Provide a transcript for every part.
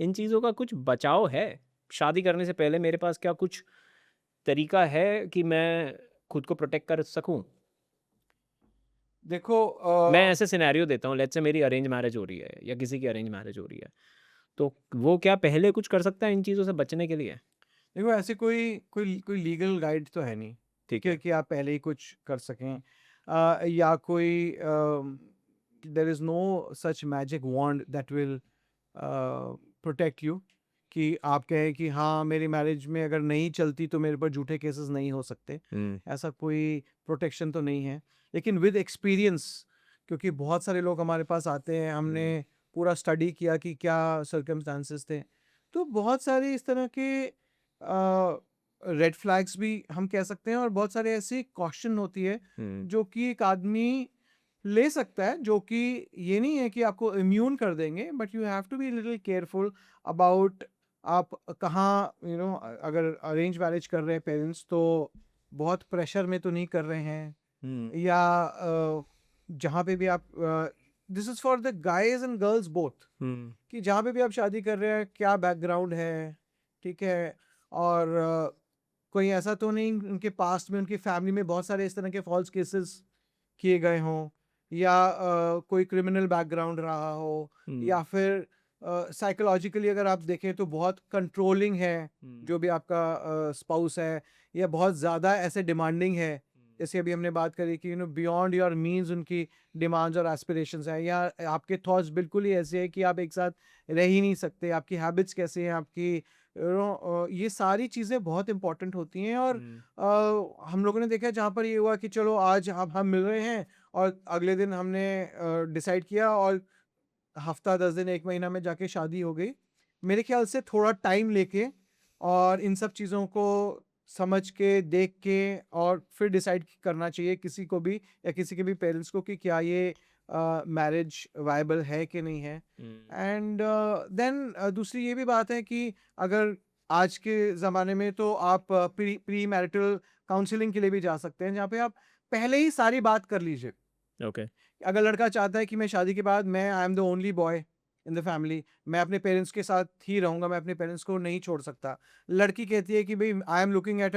इन चीज़ों का कुछ बचाव है? शादी करने से पहले मेरे पास क्या कुछ तरीका है कि मैं खुद को प्रोटेक्ट कर सकूँ? देखो मैं ऐसे सिनेरियो देता हूँ, लेट्स से मेरी अरेंज मैरिज हो रही है या किसी की अरेंज मैरिज हो रही है, तो वो क्या पहले कुछ कर सकता है इन चीज़ों से बचने के लिए? देखो ऐसे कोई लीगल गाइड तो है नहीं, ठीक ठीक है, है। कि आप पहले ही कुछ कर सकें, या कोई there is no such magic wand that will protect you, कि आप कहें कि हाँ मेरी मैरिज में अगर नहीं चलती तो मेरे पर झूठे केसेस नहीं हो सकते। हुँ, ऐसा कोई प्रोटेक्शन तो नहीं है, लेकिन विद एक्सपीरियंस, क्योंकि बहुत सारे लोग हमारे पास आते हैं, हमने हुँ, पूरा स्टडी किया कि क्या सर्कमस्टांसेस थे, तो बहुत सारे इस तरह के रेड फ्लैग्स भी हम कह सकते हैं, और बहुत सारे ऐसी कॉशन होती है हुँ, जो कि एक आदमी ले सकता है, जो कि ये नहीं है कि आपको इम्यून कर देंगे, but you have to be little careful about आप कहाँ, अगर अरेंज मैरिज कर रहे हैं पेरेंट्स, तो बहुत प्रेशर में तो नहीं कर रहे हैं, हुँ, या जहाँ पे भी आप, this is for the guys and girls both, hmm, कि जहाँ पे भी आप शादी कर रहे हैं क्या बैकग्राउंड है, ठीक है, और कोई ऐसा तो नहीं उनके पास्ट में, उनकी फैमिली में बहुत सारे इस तरह के फॉल्स केसेस किए गए हों, या कोई क्रिमिनल बैकग्राउंड रहा हो, हुँ, या फिर साइकोलॉजिकली अगर आप देखें तो बहुत कंट्रोलिंग है हुँ, जो भी आपका स्पाउस है, या बहुत ज़्यादा ऐसे डिमांडिंग है, हुँ, जैसे अभी हमने बात करी कि बियॉन्ड योर मीन्स उनकी डिमांड्स और एस्पिरेशंस हैं, या आपके थॉट्स बिल्कुल ही ऐसे हैं कि आप एक साथ रह ही नहीं सकते, आपकी हैबिट्स कैसे हैं, आपकी ये सारी चीज़ें बहुत इंपॉर्टेंट होती हैं, और हुँ, हम लोगों ने देखा है जहाँ पर ये हुआ कि चलो आज हम मिल रहे हैं, और अगले दिन हमने डिसाइड किया, और हफ्ता 10 दिन 1 महीना में जाके शादी हो गई। मेरे ख्याल से थोड़ा टाइम लेके और इन सब चीज़ों को समझ के, देख के, और फिर डिसाइड करना चाहिए किसी को भी, या किसी के भी पेरेंट्स को, कि क्या ये मैरिज वायबल है कि नहीं है। हुँ, एंड देन दूसरी ये भी बात है कि अगर आज के ज़माने में तो आप प्री मैरिटल काउंसलिंग के लिए भी जा सकते हैं, जहाँ पे आप पहले ही सारी बात कर लीजिए। ओके, अगर लड़का चाहता है कि मैं शादी के बाद मैं I am the only boy in the family, मैं अपने पेरेंट्स के साथ ही रहूँगा, मैं अपने पेरेंट्स को नहीं छोड़ सकता। लड़की कहती है कि भई I am looking at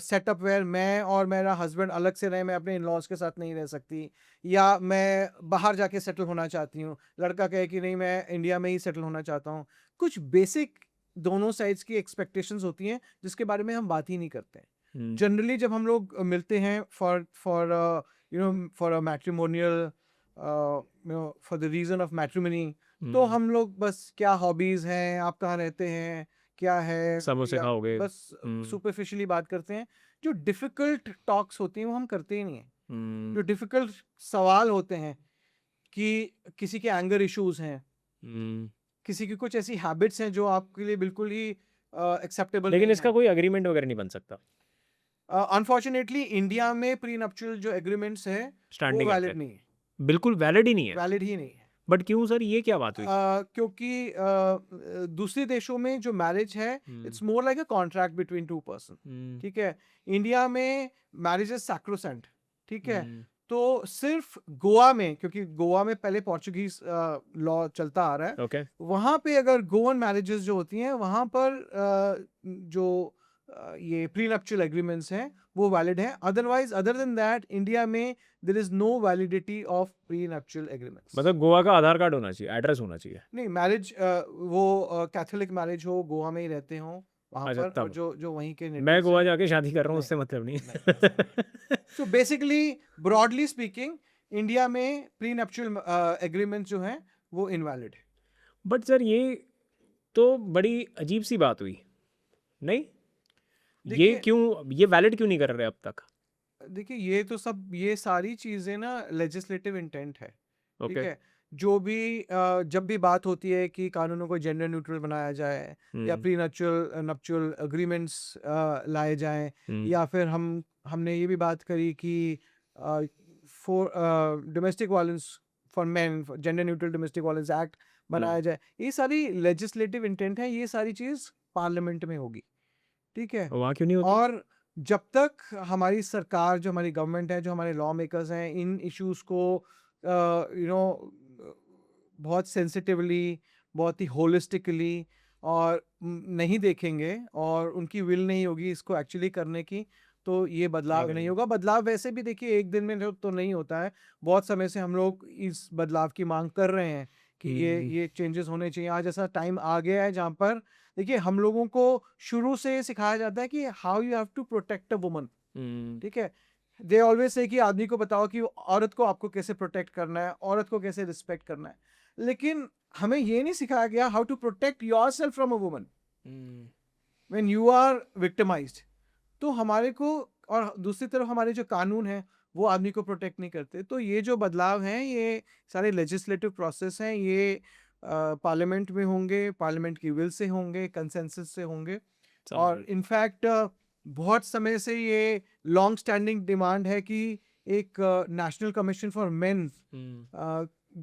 setup where मैं और मेरा हस्बैंड अलग से रहें, मैं अपने इन-लॉज़ के साथ नहीं रह सकती, या मैं बाहर जाके सेटल होना चाहती हूँ। लड़का कहे कि नहीं मैं इंडिया में ही सेटल होना चाहता हूँ। कुछ बेसिक दोनों साइड्स की एक्सपेक्टेशंस होती हैं, जिसके बारे में हम बात ही नहीं करते हैं। हुँ, जनरली जब हम लोग मिलते हैं for for a matrimonial, for the reason of matrimony, तो हुँ, हम लोग बस क्या हॉबीज़ हैं, आप कहाँ रहते हैं, क्या है, समोसे या खाओगे? बस हुँ, सुपरफिशियली बात करते हैं। जो डिफ़िकल्ट टॉक्स होती हैं वो हम करते ही नहीं हैं। हुँ, जो डिफ़िकल्ट सवाल होते हैं, कि किसी के एंगर इश्यूज़ हैं, हुँ। किसी की कुछ ऐसी हैबिट्स हैं जो आपके लिए बिल्कुल ही एक्सेप्टेबल लेकिन नहीं इसका है। कोई एग्रीमेंट वगैरह नहीं बन सकता, अनफॉर्च्युनेटली इंडिया में प्री-नप्टियल जो एग्रीमेंट्स हैं, वो स्टैंडिंग एक्ट है। वैलिड नहीं है, बिल्कुल वैलिड ही नहीं है। वैलिड ही नहीं है। बट क्यों सर ये क्या बात हुई? क्योंकि दूसरे देशों में जो मैरिज है, hmm, it's more like a contract between two person, hmm, ठीक है। इंडिया में मैरिज इज सैक्रोसेंट, ठीक है। हुँ, तो सिर्फ गोवा में, क्योंकि गोवा में पहले पोर्चुगीज लॉ चलता आ रहा है, ओके। वहाँ पे अगर गोवन मैरिजेस जो होती हैं वहाँ पर जो ये प्रीनप्चुअल एग्रीमेंट्स हैं वो वैलिड हैं। Otherwise other than that India में there is no validity of prenuptial agreements. मतलब गोवा का आधार कार्ड होना चाहिए, एड्रेस होना चाहिए। नहीं, मैरिज वो कैथोलिक मैरिज हो, गोवा में ही रहते हों वहाँ अच्छा पर, और तब। जो जो वहीं के मैं नेटिव्स गोवा हैं। जाके शादी कर रहा हूँ नहीं, उससे मतलब नहीं। नहीं, ऐसा नहीं। So basically broadly speaking India में प्रीनप्चुअल एग्रीमेंट जो हैं वो इनवैलिड है। बट सर ये तो बड़ी अजीब-सी बात हुई, नहीं? ये देखिए क्यों ये वैलिड क्यों नहीं कर रहे अब तक? देखिए ये तो सब, ये सारी चीज़ें ना लेजिस्लेटिव इंटेंट है, ठीक ओके। है? जो भी जब भी बात होती है कि कानूनों को जेंडर न्यूट्रल बनाया जाए, या हुँ, प्रीनप्चुअल नप्चुअल एग्रीमेंट्स लाए जाएँ, हुँ, या फिर हमने ये भी बात करी कि for domestic violence for men, gender neutral domestic violence act hmm. बनाया जाए। ये सारी लेजिस्लेटिव इंटेंट है, ये सारी चीज़ पार्लियामेंट में होगी, ठीक है? वहाँ क्यों नहीं होती? और जब तक हमारी सरकार, जो हमारी गवर्नमेंट है, जो हमारे लॉ मेकर्स हैं, इन इश्यूज़ को बहुत सेंसिटिवली, बहुत ही होलिस्टिकली और नहीं देखेंगे और उनकी विल नहीं होगी इसको एक्चुअली करने की, तो ये बदलाव नहीं एग्री। होगा। बदलाव वैसे भी देखिए एक दिन में तो नहीं होता है, बहुत समय से हम लोग इस बदलाव की मांग कर रहे हैं कि हुँ, ये चेंजेस होने चाहिए। आज ऐसा टाइम आ गया है जहाँ पर देखिए हम लोगों को शुरू से ये सिखाया जाता है कि how you have to protect a woman, hmm, ठीक है? दे ऑलवेज से कि आदमी को बताओ कि औरत को आपको कैसे प्रोटेक्ट करना है, औरत को कैसे रिस्पेक्ट करना है। लेकिन हमें ये नहीं सिखाया गया how to protect yourself from a woman हुँ, व्हेन यू आर विक्टिमाइज्ड। तो हमारे को और दूसरी तरफ हमारे जो कानून हैं वो आदमी को प्रोटेक्ट नहीं करते। तो ये जो बदलाव हैं ये सारे लेजिस्लेटिव प्रोसेस हैं, ये पार्लियामेंट में होंगे, पार्लियामेंट की विल से होंगे, कंसेंसस से होंगे। और समझा। इनफैक्ट बहुत समय से ये लॉन्ग स्टैंडिंग डिमांड है कि एक नेशनल कमीशन फॉर मेन हुँ,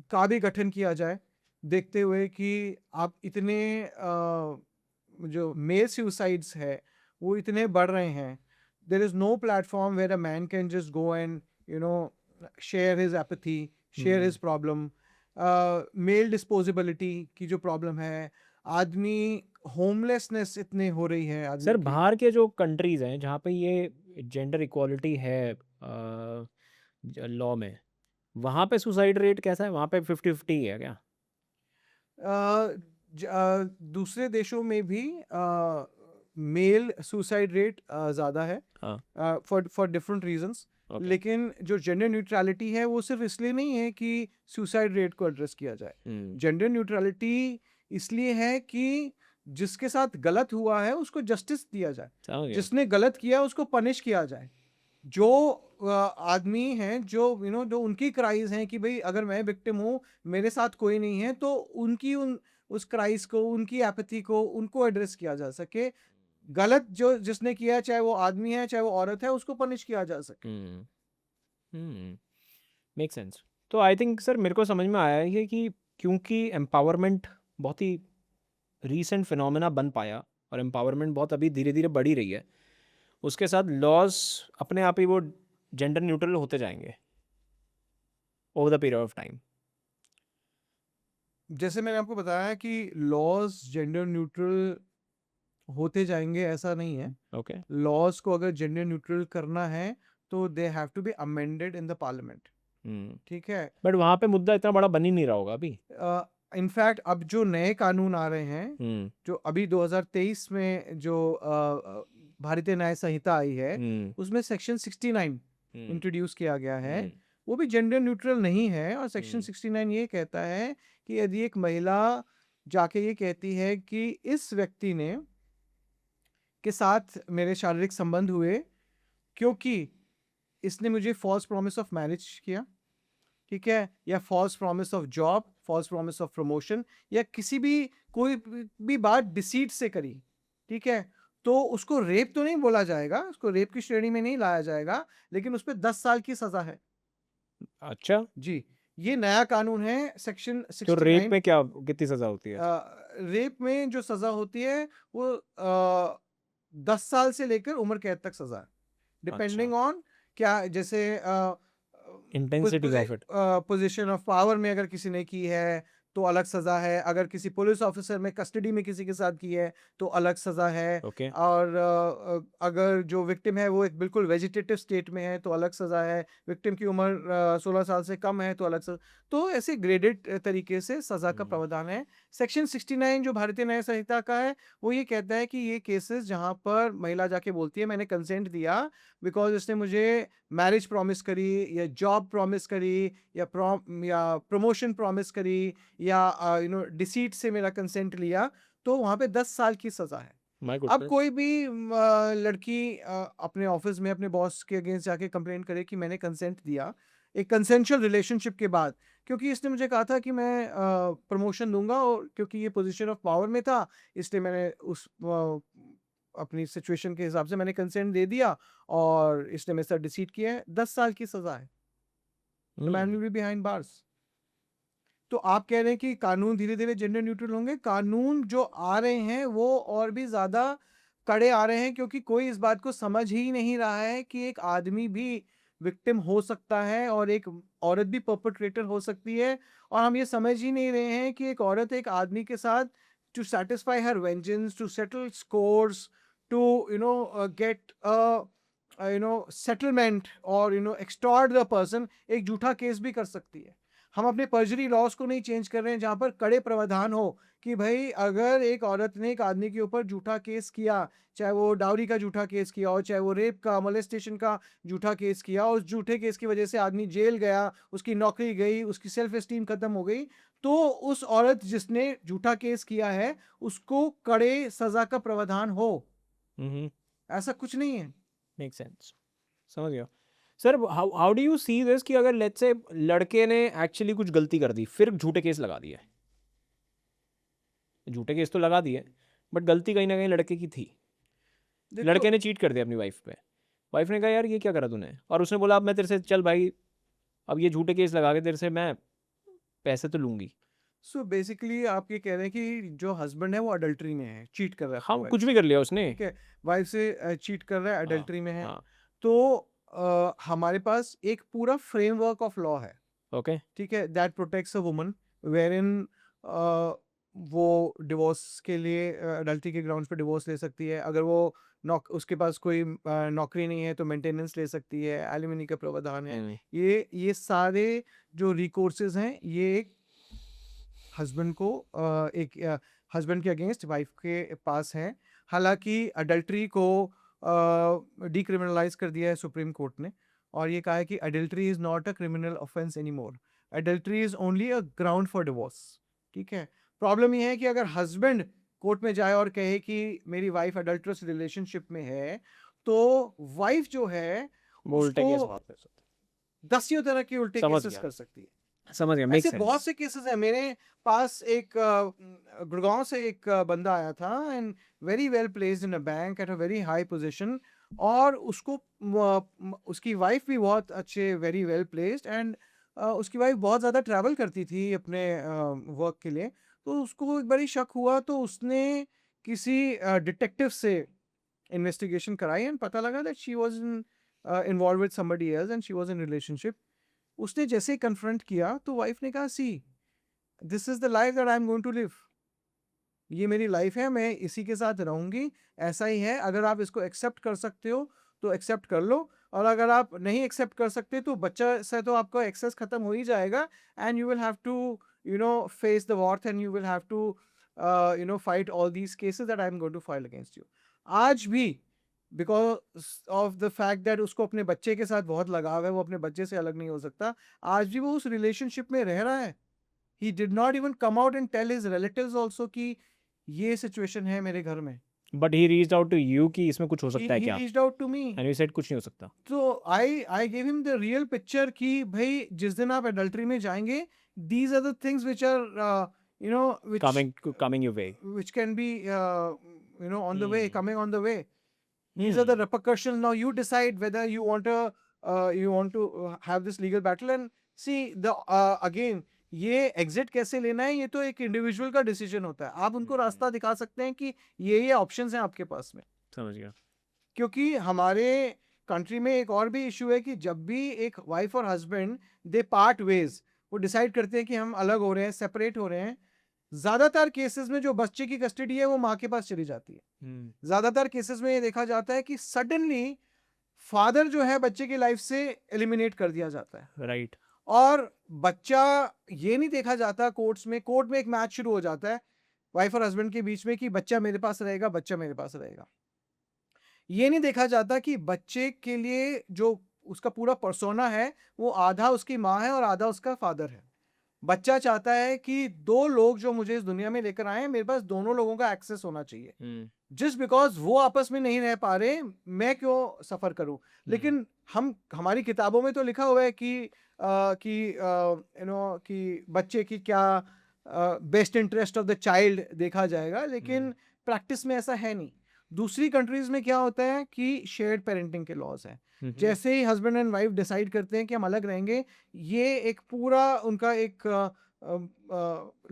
का भी गठन किया जाए, देखते हुए कि आप इतने जो मेल सुसाइड्स है वो इतने बढ़ रहे हैं। There is no platform where a man can just go and you know share his apathy, share hmm. His problem. Male disposability की जो प्रॉब्लम है, आदमी होमलेसनेस इतने हो रही है सर आदमी की। बाहर के जो कंट्रीज़ हैं जहाँ पे ये जेंडर इक्वालिटी है लॉ में, वहाँ पे सुसाइड रेट कैसा है? वहाँ पे 50-50 ही है क्या? दूसरे देशों में भी मेल सुसाइड रेट ज़्यादा है हाँ, फॉर डिफरेंट रीजंस। ओके। लेकिन जो जेंडर न्यूट्रलिटी है वो सिर्फ इसलिए नहीं है कि सुसाइड रेट को एड्रेस किया जाए। हुँ, जेंडर न्यूट्रलिटी इसलिए है कि जिसके साथ गलत हुआ है उसको जस्टिस दिया जाए, समझ गया। जिसने गलत किया उसको पनिश किया जाए। जो आदमी हैं जो जो उनकी क्राइज हैं कि भाई अगर मैं विक्टिम हूँ, मेरे साथ कोई नहीं है, तो उनकी उस क्राइज को, उनकी एपैथी को उनको एड्रेस किया जा सके। गलत जो जिसने किया है, चाहे वो आदमी है चाहे वो औरत है, उसको पनिश किया जा सके। हुँ, हुँ, मेक सेंस। तो आई थिंक सर मेरे को समझ में आया है कि क्योंकि एम्पावरमेंट बहुत ही रीसेंट फिनोमेना बन पाया और एम्पावरमेंट बहुत अभी धीरे-धीरे बढ़ ही रही है। उसके साथ लॉज़ अपने आप ही वो जेंडर न्यूट्रल होते जाएँगे over the period of time. जैसे मैंने आपको बताया कि लॉज जेंडर न्यूट्रल होते जाएंगे, ऐसा नहीं है। ओके। लॉज को अगर जेंडर न्यूट्रल करना है तो they have to be amended in the parliament, hmm, ठीक है? बट वहाँ पे मुद्दा इतना बड़ा बन ही नहीं रहा होगा अभी। इनफैक्ट अब जो नए कानून आ रहे हैं, हुँ, जो अभी 2023 में जो भारतीय न्याय संहिता आई है, हुँ, उसमें सेक्शन 69 हुँ, इंट्रोड्यूस किया गया है। हुँ, वो भी जेंडर न्यूट्रल नहीं है और सेक्शन हुँ, 69 ये कहता है कि यदि एक महिला जाके ये कहती है कि इस व्यक्ति ने के साथ मेरे शारीरिक संबंध हुए क्योंकि इसने मुझे फॉल्स प्रॉमिस ऑफ मैरिज किया, ठीक है? या false promise of job, false promise of promotion, या किसी भी कोई भी बात डिसीट से करी, ठीक है? तो उसको रेप तो नहीं बोला जाएगा, उसको रेप की श्रेणी में नहीं लाया जाएगा, लेकिन उस पे 10 साल की सज़ा है। अच्छा, जी, ये नया कानून है सेक्शन तो रेप 69। में क्या कितनी सज़ा होती है? रेप में जो सज़ा होती है वो 10 साल से लेकर उम्र कैद तक सज़ा है। अच्छा, डिपेंडिंग ऑन क्या, जैसे intensity of it. Position of power में अगर किसी ने की है तो अलग सजा है, अगर किसी पुलिस ऑफिसर में कस्टडी में किसी के साथ की है तो अलग सजा है, ओके, और अगर जो विक्टिम है वो एक बिल्कुल वेजिटेटिव स्टेट में है तो अलग सजा है, विक्टिम की उम्र 16 साल से कम है तो अलग सजा। तो ऐसे ग्रेडेड तरीके से सजा का हुँ, प्रावधान है। सेक्शन 69 जो भारतीय न्याय संहिता का है वो ये कहता है कि ये केसेस जहाँ पर महिला जाके बोलती है मैंने कंसेंट दिया बिकॉज इसने मुझे मैरिज प्रॉमिस करी या जॉब प्रॉमिस करी या प्रमोशन प्रॉमिस करी या डिसीट से मेरा कंसेंट लिया, तो वहाँ पे 10 साल की सज़ा है। माय अब गुडनेस! कोई भी लड़की अपने ऑफिस में अपने बॉस के अगेंस्ट जाके कंप्लेंट करे कि मैंने कंसेंट दिया एक कंसेंशुअल रिलेशनशिप के बाद, क्योंकि इसने मुझे कहा था कि मैं प्रमोशन दूंगा और क्योंकि ये पोजीशन ऑफ पावर में था, इसलिए मैंने उस अपनी सिचुएशन के हिसाब से मैंने कंसेंट दे दिया और इसने मेरे साथ डिसीट किया है, 10 साल की सजा है। The man hmm, will be behind bars. तो आप कह रहे हैं कि कानून धीरे-धीरे जेंडर न्यूट्रल होंगे? कानून जो आ रहे हैं वो और भी ज़्यादा कड़े आ रहे हैं क्योंकि कोई इस बात को समझ ही नहीं रहा है कि एक आदमी भी विक्टिम हो सकता है और एक औरत भी परपेट्रेटर हो सकती है और हम ये समझ ही नहीं रहे हैं कि एक औरत एक आदमी के साथ to satisfy her vengeance, to settle scores, to get settlement और एक्सटॉर्ट द पर्सन, एक झूठा केस भी कर सकती है। हम अपने पर्जरी लॉज को नहीं चेंज कर रहे हैं जहाँ पर कड़े प्रावधान हो कि भाई अगर एक औरत ने एक आदमी के ऊपर झूठा केस किया, चाहे वो डाउरी का झूठा केस किया हो, चाहे वो रेप का, मोलेस्टेशन का झूठा केस किया, उस झूठे केस की वजह से आदमी जेल गया, उसकी नौकरी गई, उसकी सेल्फ एस्टीम खत्म हो गई, तो उस औरत जिसने झूठा केस किया है उसको कड़े सजा का प्रावधान हो। ऐसा कुछ नहीं है। मेक सेंस, समझ गया sir. How how do you see this कि अगर लेट्स से लड़के ने एक्चुअली कुछ गलती कर दी, फिर झूठे केस लगा दिए, झूठे केस तो लगा दिए, बट गलती कहीं ना कहीं लड़के की थी। देखो लड़के ने चीट कर दिया अपनी वाइफ पे, वाइफ ने कहा यार ये क्या करा तूने, और उसने बोला अब मैं तेरे से, चल भाई अब ये झूठे केस लगा के तेरे से मैं पैसे तो लूंगी। सो बेसिकली आप ये कह रहे हैं कि जो हस्बैंड है वो अडल्ट्री में है, चीट कर रहा है हाँ अपनी वाइफ कुछ से, भी कर लिया उसने। ठीक है, वाइफ से चीट कर रहा है, हाँ अडल्ट्री में है। हाँ तो हमारे पास एक पूरा फ्रेमवर्क ऑफ लॉ है, ओके ठीक है, that protects a woman, wherein वो डिवोर्स के लिए अडल्ट्री के ग्राउंड्स पे डिवोर्स ले सकती है। अगर वो उसके पास कोई नौकरी नहीं है तो मेंटेनेंस ले सकती है, एलिमनी का प्रावधान है। ये सारे जो रिकोर्सेज हैं ये एक हस्बैंड को एक हस्बैंड के अगेंस्ट वाइफ के पास है। हालांकि अडल्ट्री को डिक्रिमिनलाइज कर दिया है सुप्रीम कोर्ट ने, और ये कहा है कि adultery is not a criminal offence any more, adultery is only a ground for divorce, ठीक है। प्रॉब्लम ये है कि अगर हस्बैंड कोर्ट में जाए और कहे कि मेरी वाइफ अडल्ट्रस रिलेशनशिप में है, तो वाइफ जो है वो उल्टे केस उसको बहुत कर सकते दसियों तरह के उल्टे समझ केसेस गया कर सकती है। हैं। समझ गया, मेक ऐसे बहुत सेंस। से केसेस हैं। मेरे पास एक गुड़गांव से एक बंदा आया था, and very well placed in a bank at a very high position, और उसको उसकी वाइफ भी बहुत अच्छे, वेरी वेल प्लेस्ड, एंड उसकी वाइफ बहुत ज़्यादा ट्रैवल करती थी अपने वर्क के लिए। तो उसको एक बारी शक हुआ, तो उसने किसी डिटेक्टिव से इन्वेस्टिगेशन कराई, एंड पता लगा that she was involved with somebody else and she was in relationship. उसने जैसे ही कन्फ्रंट किया तो वाइफ ने कहा, see this is the life that I am going to live, ये मेरी लाइफ है, मैं इसी के साथ रहूंगी, ऐसा ही है। अगर आप इसको एक्सेप्ट कर सकते हो तो एक्सेप्ट कर लो, और अगर आप नहीं एक्सेप्ट कर सकते तो बच्चा से तो आपका एक्सेस खत्म हो ही जाएगा, and you will have to face the worth, and you will have to fight all these cases that I am going to file against you. आज भी because of the fact that उसको अपने बच्चे के साथ बहुत लगाव है, वो अपने बच्चे से अलग नहीं हो सकता, आज भी वो उस रिलेशनशिप में रह रहा है। He did not even come out and tell his relatives also कि ये सिचुएशन है मेरे घर में। But he reached out to you कि इसमें कुछ हो सकता है ही क्या, reached out to me, and you said कुछ नहीं हो सकता। तो I gave him the real picture कि भाई जिस दिन आप एडल्ट्री में जाएंगे, these are the things which are coming coming your way. which can be on the way, coming on the way. These are the repercussions. Now you decide whether you want to have this legal battle, and see the again, ये exit कैसे लेना है ये तो एक individual का decision होता है। आप उनको रास्ता दिखा सकते हैं कि ये ऑप्शंस हैं आपके पास में। समझ गया। क्योंकि हमारे कंट्री में एक और भी इशू है कि जब भी एक वाइफ और हस्बैंड दे पार्ट वेज, वो डिसाइड करते हैं कि हम अलग हो रहे हैं, सेपरेट हो रहे हैं, ज्यादातर केसेस में जो बच्चे की कस्टडी है वो माँ के पास चली जाती है। ज्यादातर केसेस में ये देखा जाता है कि सडनली फादर जो है बच्चे की लाइफ से एलिमिनेट कर दिया जाता है, राइट। और बच्चा, ये नहीं देखा जाता कोर्ट में एक मैच शुरू हो जाता है वाइफ और हस्बैंड के बीच में कि बच्चा मेरे पास रहेगा, बच्चा मेरे पास रहेगा। ये नहीं देखा जाता कि बच्चे के लिए जो उसका पूरा पर्सोना है वो आधा उसकी माँ है और आधा उसका फादर है। बच्चा चाहता है कि दो लोग जो मुझे इस दुनिया में लेकर आए हैं, मेरे पास दोनों लोगों का एक्सेस होना चाहिए। जस्ट बिकॉज वो आपस में नहीं रह पा रहे, मैं क्यों सफर करूं। लेकिन हमारी किताबों में तो लिखा हुआ है कि कि बच्चे की क्या best interest of the child देखा जाएगा, लेकिन प्रैक्टिस में ऐसा है नहीं। दूसरी कंट्रीज में क्या होता है कि शेयर्ड पेरेंटिंग के लॉज हैं। जैसे ही हस्बैंड एंड वाइफ डिसाइड करते हैं कि हम अलग रहेंगे, ये एक पूरा उनका एक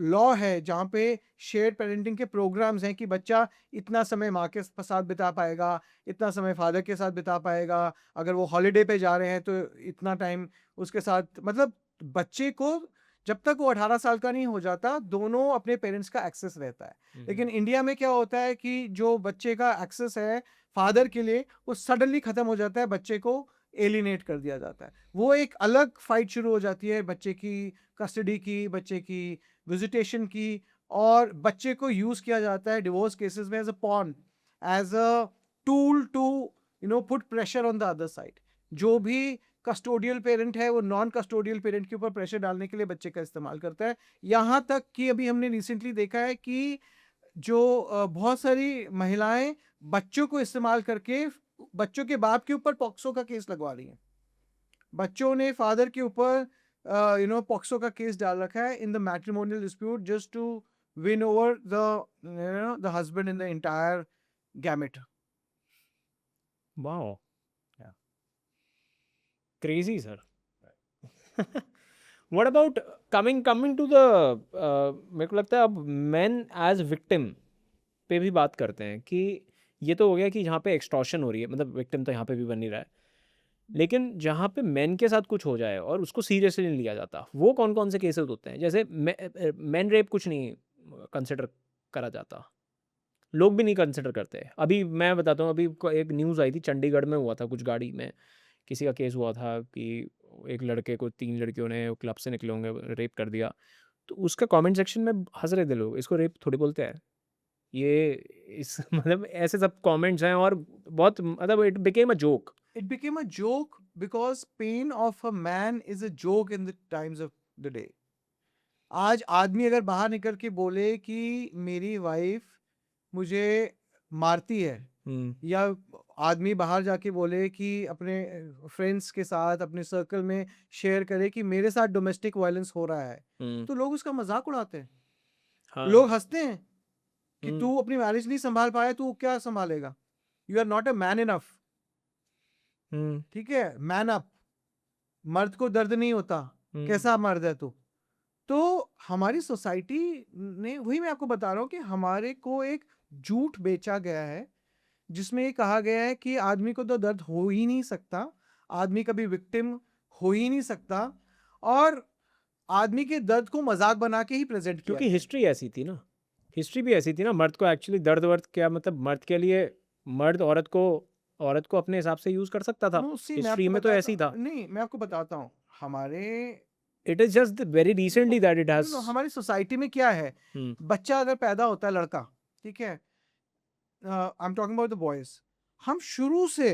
लॉ है जहाँ पे शेयर्ड पेरेंटिंग के प्रोग्राम्स हैं कि बच्चा इतना समय माँ के साथ बिता पाएगा, इतना समय फादर के साथ बिता पाएगा, अगर वो हॉलिडे पे जा रहे हैं तो इतना टाइम उसके साथ, मतलब बच्चे को जब तक वो 18 साल का नहीं हो जाता दोनों अपने पेरेंट्स का एक्सेस रहता है। लेकिन इंडिया में क्या होता है कि जो बच्चे का एक्सेस है फादर के लिए वो सडनली खत्म हो जाता है, बच्चे को एलिनेट कर दिया जाता है। वो एक अलग फाइट शुरू हो जाती है बच्चे की कस्टडी की, बच्चे की विजिटेशन की, और बच्चे को यूज किया जाता है डिवोर्स केसेस में as a pawn, as a tool to put pressure on the other side. जो भी कस्टोडियल पेरेंट है वो नॉन कस्टोडियल पेरेंट के ऊपर प्रेशर डालने के लिए बच्चे का इस्तेमाल करता है। यहाँ तक कि अभी हमने रिसेंटली देखा है कि जो बहुत सारी महिलाएं बच्चों को इस्तेमाल करके बच्चों के बाप के ऊपर पॉक्सो का केस लगवा रही हैं। बच्चों ने फादर के ऊपर पॉक्सो का केस डाल रखा है in the matrimonial dispute just to win over the husband in the entire gamut. Wow, Yeah. Crazy sir. What about coming to the, मेरे को लगता है अब मेन एज विक्टिम पे भी बात करते हैं कि ये तो हो गया कि जहाँ पे एक्सटॉर्शन हो रही है, मतलब विक्टिम तो यहाँ पे भी बन नहीं रहा है, लेकिन जहाँ पे मेन के साथ कुछ हो जाए और उसको सीरियसली नहीं लिया जाता, वो कौन कौन से केसेस होते हैं? जैसे मेन रेप कुछ नहीं कंसिडर करा जाता, लोग भी नहीं कंसिडर करते। अभी मैं बताता हूँ, अभी एक न्यूज़ आई थी, चंडीगढ़ में हुआ था, कुछ गाड़ी में किसी का केस हुआ था कि एक लड़के को 3 लड़कियों ने क्लब से निकले होंगे रेप कर दिया। तो उसका कमेंट सेक्शन में हंस रहे थे लोग, इसको रेप थोड़ी बोलते हैं ये, इस मतलब ऐसे सब कमेंट्स हैं, और बहुत मतलब it became a joke. It became a joke because pain of a man is a joke in the times of the day. आज आदमी अगर बाहर निकल के बोले कि मेरी वाइफ मुझे मारती है, या आदमी बाहर जाके बोले कि अपने फ्रेंड्स के साथ अपने सर्कल में शेयर करे कि मेरे साथ डोमेस्टिक वायलेंस हो रहा है, तो लोग उसका मजाक उड़ाते हैं। हाँ। लोग हंसते हैं कि हम्म, तू अपनी मैरिज नहीं संभाल पाया, तू क्या संभालेगा, you are not a man enough. Hmm, ठीक है, मैन अप। मर्द को दर्द नहीं होता, कैसा मर्द है तू। तो हमारी सोसाइटी ने, वही मैं आपको बता रहा हूँ कि हमारे को एक झूठ बेचा गया है जिसमें ये कहा गया है कि आदमी को तो दर्द हो ही नहीं सकता, आदमी कभी विक्टिम हो ही नहीं सकता, और आदमी के दर्द को मजाक बना के ही प्रेजेंट किया क्योंकि गया है। हिस्ट्री ऐसी थी ना, हिस्ट्री भी ऐसी थी ना, मर्द को एक्चुअली दर्द वर्द क्या, मतलब मर्द के लिए, मर्द औरत को अपने हिसाब से यूज कर सकता था, नो सी, मैं हिस्ट्री आपको में तो बताता ऐसी था। नहीं, मैं आपको बताता हूँ हमारे it is just very recently that it has. हमारी सोसाइटी में क्या है। बच्चा अगर पैदा होता है लड़का, ठीक है, I am talking about the boys, हम शुरू से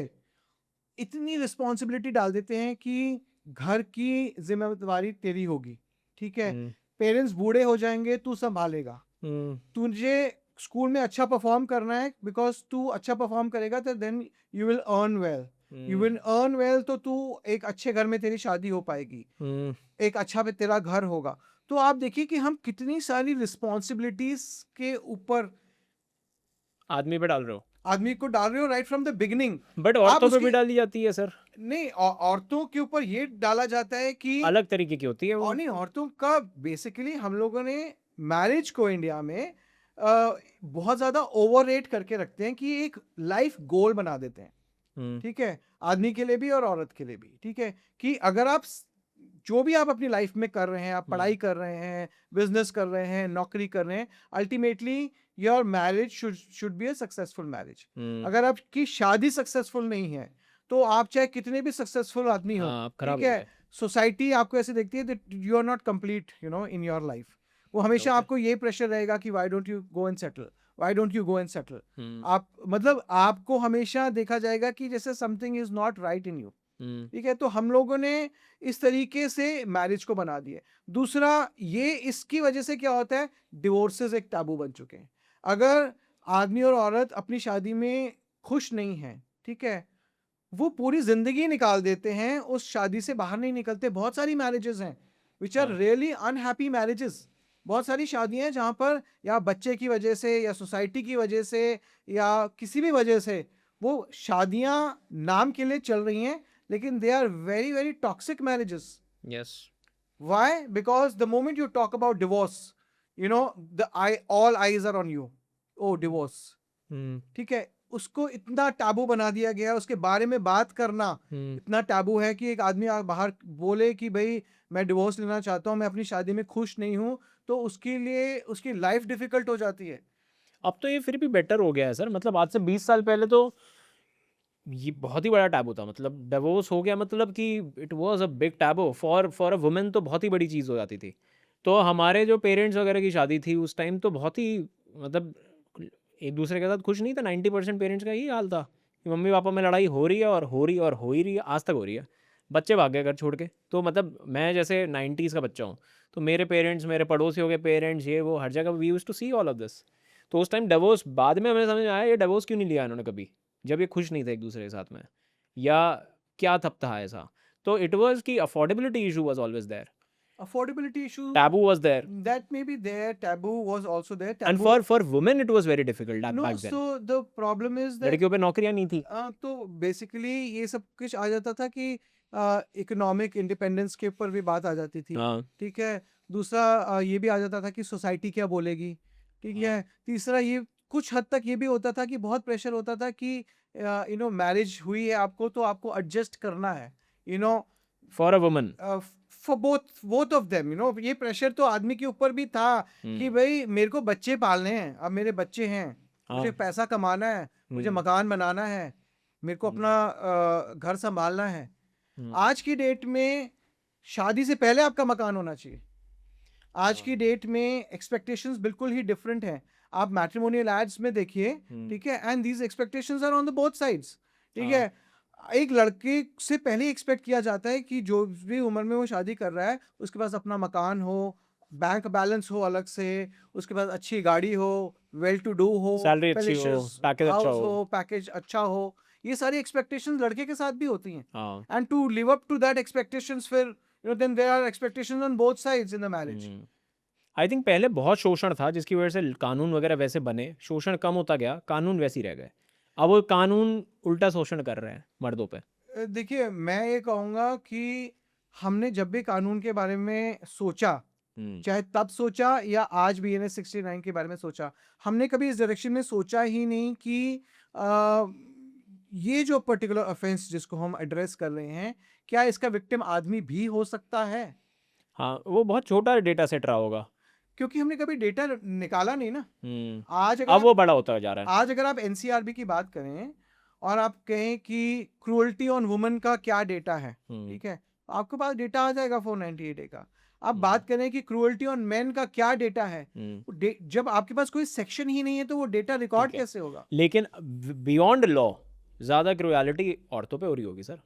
इतनी रिस्पॉन्सिबिलिटी डाल देते हैं कि घर की जिम्मेदारी तेरी होगी, ठीक है, पेरेंट्स बूढ़े हो जाएंगे तू संभालेगा, तुझे स्कूल में अच्छा परफॉर्म करना है, बिकॉज तू अच्छा परफॉर्म करेगा तो then you will earn well, you will earn well तो तू एक अच्छे घर में तेरी शादी हो पाएगी, एक अच्छा पे तेरा घर होगा। तो आप देखिए कि हम कितनी सारी रिस्पॉन्सिबिलिटीज के ऊपर आदमी पे डाल रहे हो, आदमी को डाल रहे हो right from the beginning. But आप औरतों पे उसके भी डाली जाती है सर, नहीं, औरतों के ऊपर ये डाला जाता है कि अलग तरीके की होती है वो। और नहीं, औरतों का बेसिकली हम लोगों ने मैरिज को इंडिया में बहुत ज्यादा ओवररेट करके रखते हैं कि एक लाइफ गोल बना देते हैं, ठीक है, आदमी के लिए भी और औरत के लिए भी, ठीक है, कि अगर आप जो भी आप अपनी लाइफ में कर रहे हैं, आप पढ़ाई कर रहे हैं, बिजनेस कर रहे हैं, नौकरी कर रहे हैं, ultimately your marriage should be a successful marriage. अगर आपकी शादी सक्सेसफुल नहीं है तो आप चाहे कितने भी सक्सेसफुल आदमी हो, खराब ठीक हो है, गए। सोसाइटी आपको ऐसे देखती है that you are not complete in your life. वो हमेशा Okay. आपको ये प्रेशर रहेगा कि why don't you go and settle, why don't you go and settle. आप मतलब आपको हमेशा देखा जाएगा कि जैसे something is not right in you, ठीक है। तो हम लोगों ने इस तरीके से मैरिज को बना दिया। दूसरा, ये इसकी वजह से क्या होता है, डिवोर्सेस एक टाबू बन चुके हैं। अगर आदमी और औरत अपनी शादी में खुश नहीं है, ठीक है, वो पूरी जिंदगी निकाल देते हैं, उस शादी से बाहर नहीं निकलते। बहुत सारी मैरिजेस हैं which are really unhappy marriages. बहुत सारी शादियां हैं जहां पर या बच्चे की वजह से या सोसाइटी की वजह से या किसी भी वजह से वो शादियां नाम के लिए चल रही हैं, लेकिन they are very very toxic marriages. Yes. Why? Because the moment you talk about divorce, all eyes are on you. Oh, divorce. ठीक है, उसको इतना टैबू बना दिया गया है, उसके बारे में बात करना इतना टैबू है कि एक आदमी बाहर बोले कि भाई मैं डिवोर्स लेना चाहता हूँ, मैं अपनी शादी में खुश नहीं हूँ, तो उसके लिए उसकी लाइफ डिफिकल्ट हो जाती है। अब तो ये फिर भी बेटर हो गया है सर, मतलब आज से 20 साल पहले तो ये बहुत ही बड़ा टैबू था, मतलब डिवोर्स हो गया मतलब कि it was a big taboo for a women, तो बहुत ही बड़ी चीज़ हो जाती थी। तो हमारे जो पेरेंट्स वगैरह की शादी थी उस टाइम तो बहुत ही मतलब एक दूसरे के साथ खुश नहीं था। 90% पेरेंट्स का यही हाल था कि मम्मी पापा में लड़ाई हो रही है और हो रही है और हो ही रही है, आज तक हो रही है। बच्चे भाग गए घर छोड़ के। तो मतलब मैं जैसे 90s का बच्चा हूँ, तो मेरे पेरेंट्स, मेरे पड़ोसियों के पेरेंट्स, ये वो हर जगह we used to see all of this. तो उस टाइम डिवोर्स बाद में हमें समझ में आया ये डिवोर्स क्यों नहीं लिया इन्होंने कभी, जब ये खुश नहीं थे एक दूसरे के साथ में, या क्या तब था ऐसा। तो इट वाज कि affordability issue was always there, Affordability issue, taboo was there, that may be there, taboo was also there, and taboo. For women it was very difficult No, back then. so the problem is that लड़कियों पे नौकरियां नहीं थी। तो basically ये सब कुछ आ जाता था कि इकोनॉमिक इंडिपेंडेंस के ऊपर भी बात आ जाती थी। हाँ ठीक है। दूसरा ये भी आ जाता था कि सोसाइटी क्या बोलेगी। ठीक है। तीसरा ये कुछ हद तक ये भी होता था कि बहुत प्रेशर होता था कि मैरिज हुई है आपको तो आपको एडजस्ट करना है, you know for a woman. For both of them, ये प्रेशर तो आदमी के ऊपर भी था कि भाई मेरे को बच्चे पालने हैं, अब मेरे बच्चे हैं, मुझे पैसा कमाना है, मुझे मकान बनाना है, मेरे को अपना घर संभालना है। आज की डेट में शादी से पहले आपका मकान होना चाहिए। आज की डेट में एक्सपेक्टेशंस बिल्कुल ही डिफरेंट हैं। आप मैट्रिमोनियल एड्स में देखिए, ठीक है, and these expectations are on the both sides. ठीक है। एक लड़के से पहले एक्सपेक्ट किया जाता है कि जो भी उम्र में वो शादी कर रहा है उसके पास अपना मकान हो, बैंक बैलेंस हो अलग से, उसके पास अच्छी गाड़ी हो, वेल टू डू हो, सैलरी अच्छी हो, पैकेज अच्छा हाउस हो। हो, पैकेज अच्छा हो। ये सारी एक्सपेक्टेशंस लड़के के साथ भी होती हैं, हाँ and to live up to that expectations फिर then there are expectations on both sides in the marriage. I think पहले बहुत शोषण था जिसकी वजह से कानून वगैरह वैसे बने, शोषण कम होता गया, कानून वैसे ही रह गए। अब वो कानून उल्टा शोषण कर रहे हैं मर्दों पे। देखिए मैं ये कहूँगा कि हमने जब भी कानून के बारे में सोचा, चाहे तब सोचा या आज BNS 69 के बारे में सोचा, हमने कभी इस डायरेक्शन में सोचा ही नहीं कि ये जो पर्टिकुलर ऑफेंस जिसको हम एड्रेस कर रहे हैं, क्या इसका विक्टिम आदमी भी हो सकता है। हाँ वो बहुत छोटा डेटा सेट रहा होगा। क्योंकि हमने कभी डेटा निकाला नहीं ना। आज अब वो बड़ा होता जा रहा है। आज अगर आप NCRB की बात करें और आप कहें कि क्रूअल्टी ऑन वुमेन का क्या डेटा है, ठीक है, आपके पास डेटा आ जाएगा 498A का। आप बात करें कि क्रूअल्टी ऑन मेन का क्या डेटा है, जब आपके पास कोई सेक्शन ही नहीं है तो वो डेटा रिकॉर्ड कैसे होगा। लेकिन बियॉन्ड लॉ ज़्यादा क्रूएलिटी औरतों पे हो रही होगी सर।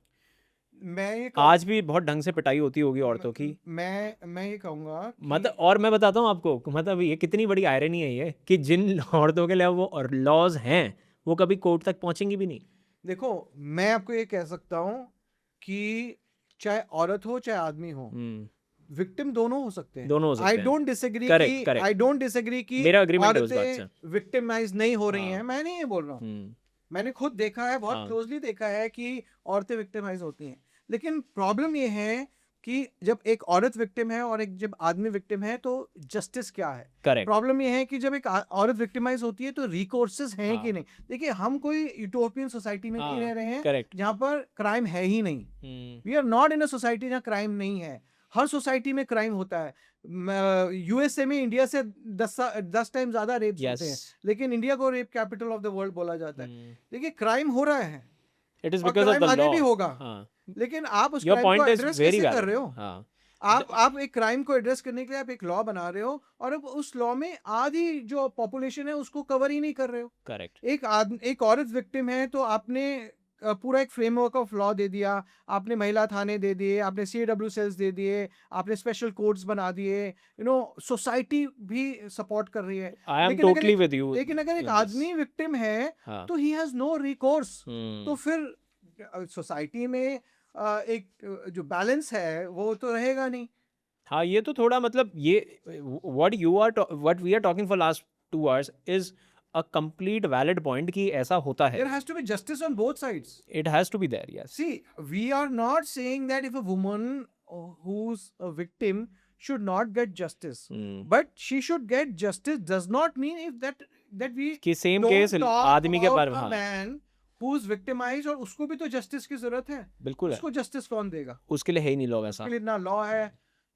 मैं ये आज भी बहुत ढंग से पिटाई होती होगी औरतों की। मैं ये कहूँगा मतलब और मैं बताता हूँ आपको, मतलब ये कितनी बड़ी आयरनी है ये कि जिन औरतों के लिए वो और लॉज हैं वो कभी कोर्ट तक पहुंचेंगी भी नहीं। देखो मैं आपको ये कह सकता हूँ कि चाहे औरत हो चाहे आदमी हो, विक्टिम दोनों हो सकते हैं। दोनों हो सकते हैं। I don't disagree Correct, correct. I don't disagree कि मेरा agreement है उस बात से। औरतें विक्टिमाइज नहीं हो रही हाँ। हैं, मैं नहीं ये बोल रहा हूँ। मैंने खुद देखा है, बहुत हाँ। क्लोजली देखा है कि औरतें विक्टिमाइज होती हैं। लेकिन प्रॉब्लम ये है कि जब एक औरत विक्टिम है और एक जब आदमी विक्टिम है तो जस्टिस क्या है। करेक्ट। प्रॉब्लम ये है कि जब एक औरत विक्टिमाइज होती है तो रिकोर्सेज हैं हाँ। कि नहीं। देखिए हम कोई यूटोपियन सोसाइटी में नहीं रह रहे हैं करेक्ट। जहाँ पर क्राइम है ही नहीं। We are not in a society जहाँ क्राइम नहीं है। हर सोसाइटी में क्राइम होता है। USA में इंडिया से 10 टाइम ज्यादा रेप्स होते हैं, लेकिन इंडिया को rape capital of the world बोला जाता है। देखिए क्राइम हो रहा है, इट इज और बिकॉज ऑफ क्राइम द आगे लॉ। भी होगा। हाँ। लेकिन आप उस योर क्राइम को पॉइंट इज एड्रेस वेरी कैसे कर वैलिड। रहे हो। हाँ। आप एक क्राइम को एड्रेस करने के लिए आप एक लॉ बना रहे हो और अब उस लॉ में आधी जो पॉपुलेशन है उसको कवर ही नहीं कर रहे हो। करेक्ट। एक औरत विक्टिम है तो आपने पूरा एक फ्रेमवर्क ऑफ लॉ दे दिया, आपने महिला थाने दे दिए, आपने CW सेल्स दे दिए, आपने स्पेशल कोर्ट्स बना दिए, सोसाइटी भी सपोर्ट कर रही है। I am totally with you. लेकिन अगर एक आदमी विक्टिम है तो ही हैज नो रिकोर्स। तो फिर सोसाइटी में एक जो बैलेंस है वो तो रहेगा नहीं। हाँ ये तो थोड़ा मतलब ये what we are talking for last 2 hours is a complete valid point कि ऐसा होता है। There has to be justice on both sides. It has to be there, yes. See, we are not saying that if a woman who's a victim should not get justice, but she should get justice does not mean if that that we कि same don't case talk आदमी के about बारे में, a हाँ man who's victimized, और उसको भी तो जस्टिस की जरूरत है. बिल्कुल है, उसको जस्टिस कौन देगा? उसके लिए है ही नहीं लॉ उसके ऐसा. लिए ना लॉ है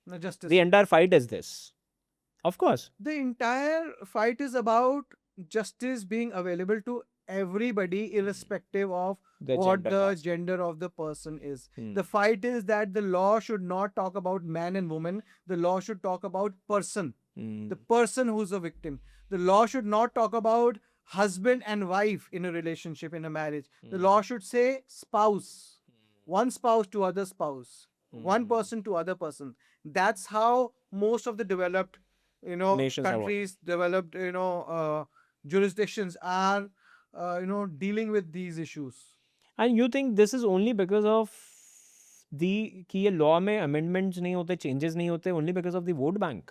ना the justice. Entire fight is this, of course. The entire fight is about justice being available to everybody, irrespective of The what gender the caste. gender of the person is. Hmm. The fight is that the law should not talk about man and woman. The law should talk about person, Hmm. the person who's a victim. The law should not talk about husband and wife in a relationship, in a marriage. The law should say spouse, one spouse to other spouse, one Hmm. person to other person. That's how most of the developed, Nations have worked. countries, developed, jurisdictions are, dealing with these issues. And you think this is only because of the कि ये law में amendments नहीं होते, changes नहीं होते, only because of the vote bank?